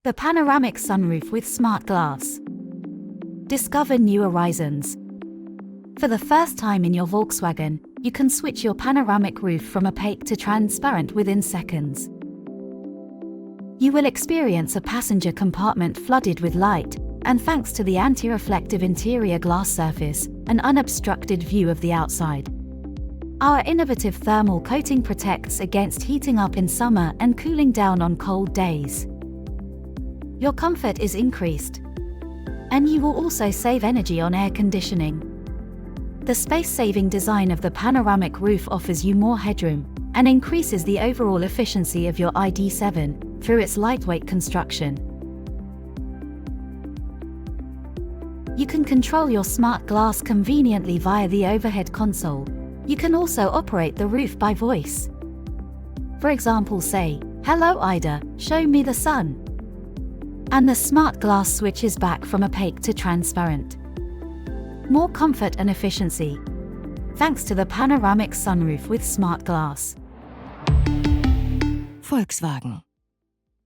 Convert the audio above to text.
The panoramic sunroof with smart glass. Discover new horizons. For the first time in your Volkswagen, you can switch your panoramic roof from opaque to transparent within seconds. You will experience a passenger compartment flooded with light, and thanks to the anti-reflective interior glass surface, an unobstructed view of the outside. Our innovative thermal coating protects against heating up in summer and cooling down on cold days. Your comfort is increased, and you will also save energy on air conditioning. The space-saving design of the panoramic roof offers you more headroom and increases the overall efficiency of your ID.7 through its lightweight construction. You can control your smart glass conveniently via the overhead console. You can also operate the roof by voice. For example, say, "Hello Ida, show me the sun." And the smart glass switches back from opaque to transparent. More comfort and efficiency, thanks to the panoramic sunroof with smart glass. Volkswagen.